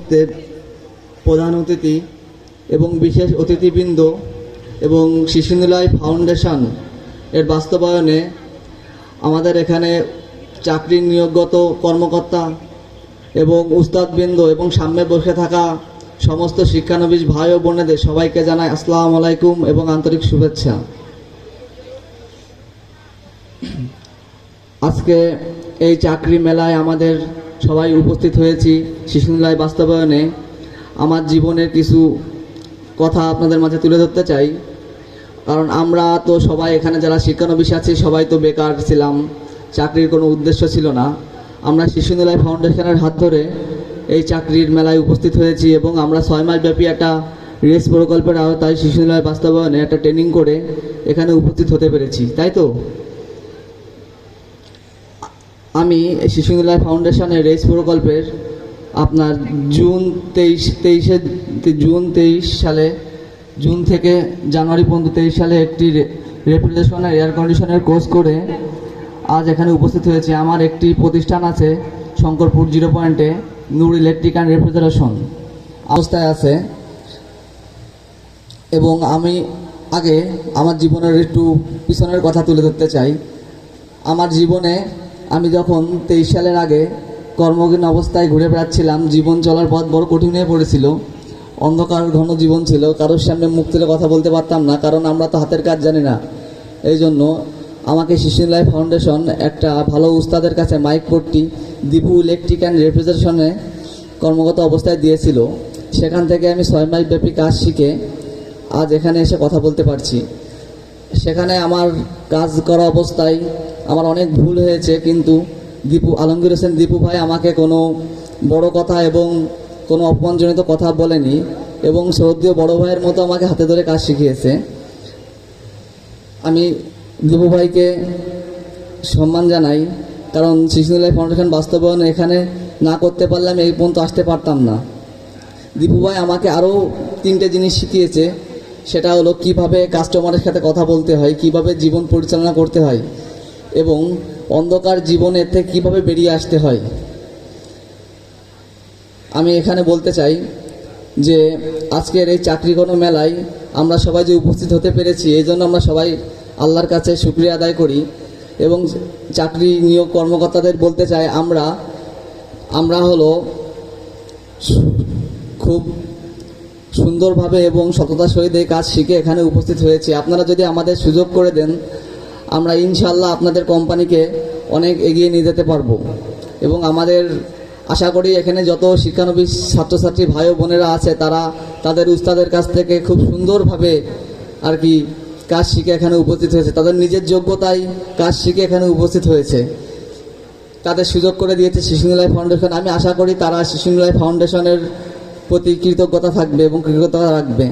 মুহূর্তের প্রধান অতিথি এবং বিশেষ অতিথিবৃন্দ এবং শিশুনিলয় ফাউন্ডেশন এর বাস্তবায়নে আমাদের এখানে চাকরি নিয়োগগত কর্মকর্তা এবং উস্তাদবৃন্দ এবং সামনে বসে থাকা সমস্ত শিক্ষানবিশ ভাই ও বোনেদের সবাইকে জানাই আসসালামু আলাইকুম এবং আন্তরিক শুভেচ্ছা। আজকে এই চাকরি মেলায় আমাদের সবাই উপস্থিত হয়েছি শিশুনিলয় বাস্তবায়নে। আমার জীবনের কিছু কথা আপনাদের মাঝে তুলে ধরতে চাই, কারণ আমরা তো সবাই এখানে যারা শিক্ষানবিশ আছি সবাই তো বেকার ছিলাম, চাকরির কোনো উদ্দেশ্য ছিল না। আমরা শিশুনিলয় ফাউন্ডেশনের হাত ধরে এই চাকরির মেলায় উপস্থিত হয়েছি এবং আমরা 6 মাস ব্যাপী একটা রেস প্রকল্পের আওতায় শিশুনিলয় বাস্তবায়নে একটা ট্রেনিং করে এখানে উপস্থিত হতে পেরেছি, তাই তো। আমি শিশুনিলয় ফাউন্ডেশনের রেস প্রকল্পের আপনার জুন 23 সালে জুন থেকে জানুয়ারি পর্যন্ত 23 সালে একটি রেফ্রিজারেশনের এয়ার কন্ডিশনের কোর্স করে আজ এখানে উপস্থিত হয়েছে। আমার একটি প্রতিষ্ঠান আছে শঙ্করপুর 0 পয়েন্টে, নূর ইলেকট্রিক অ্যান্ড রেফ্রিজারেশন অবস্থায় আছে। এবং আমি আগে আমার জীবনের একটু পিছনের কথা তুলে ধরতে চাই। আমার জীবনে আমি যখন 23 সালের আগে কর্মহীন অবস্থায় ঘুরে বেড়াচ্ছিলাম, জীবন চলার পথ বড় কঠিন হয়ে পড়েছিল, অন্ধকার ঘন জীবন ছিল, কারোর সামনে মুখ তুলে কথা বলতে পারতাম না, কারণ আমরা তো হাতের কাজ জানি না। এই জন্য আমাকে শিশুনিলয় ফাউন্ডেশন একটা ভালো উস্তাদের কাছে mic Patti Dipu electric and রেফ্রিজারেশনে কর্মগত অবস্থায় দিয়েছিল। সেখান থেকে আমি 6 মাস ব্যাপী কাজ শিখে আজ এখানে এসে কথা বলতে পারছি। সেখানে আমার কাজ করা অবস্থায় আমার অনেক ভুল হয়েছে, কিন্তু আলমগীর হোসেন দীপু ভাই আমাকে কোনো বড় কথা এবং কোনো অপমানজনিত কথা বলেনি এবং শ্রদ্ধেয় বড় ভাইয়ের মতো আমাকে হাতে ধরে কাজ শিখিয়েছে। আমি দীপু ভাইকে সম্মান জানাই, কারণ শিশুনিলয় ফাউন্ডেশন বাস্তবায়ন এখানে না করতে পারলে আমি এই পর্যন্ত আসতে পারতাম না। দীপু ভাই আমাকে আরও 3টে জিনিস শিখিয়েছে, সেটা হলো কিভাবে কাস্টমারের সাথে কথা বলতে হয়, কিভাবে জীবন পরিচালনা করতে হয় এবং অন্ধকার জীবনের থেকে কীভাবে বেরিয়ে আসতে হয়। আমি এখানে বলতে চাই যে আজকের এই চাকরিগণ মেলায় আমরা সবাই যে উপস্থিত হতে পেরেছি, এই জন্য আমরা সবাই আল্লাহর কাছে শুকরিয়া আদায় করি। এবং চাকরি নিয়োগ কর্মকর্তাদের বলতে চাই, আমরা হলো খুব সুন্দরভাবে এবং সততার সহিত এই কাজ শিখে এখানে উপস্থিত হয়েছি। আপনারা যদি আমাদের সুযোগ করে দেন, আমরা ইনশাআল্লাহ আপনাদের কোম্পানিকে অনেক এগিয়ে নিয়ে যেতে পারবো। এবং আমাদের আশা করি এখানে যত শিক্ষানবিশ ছাত্রছাত্রী ভাই ও বোনেরা আছে, তারা তাদের উস্তাদের কাছ থেকে খুব সুন্দরভাবে আর কি কাজ শিখে এখানে উপস্থিত হয়েছে, তাদের নিজের যোগ্যতায় কাজ শিখে এখানে উপস্থিত হয়েছে, তাদের সুযোগ করে দিয়েছে শিশুনিলয় ফাউন্ডেশন। আমি আশা করি তারা শিশুনিলয় ফাউন্ডেশনের প্রতি কৃতজ্ঞতা থাকবে এবং কৃতজ্ঞতা রাখবে।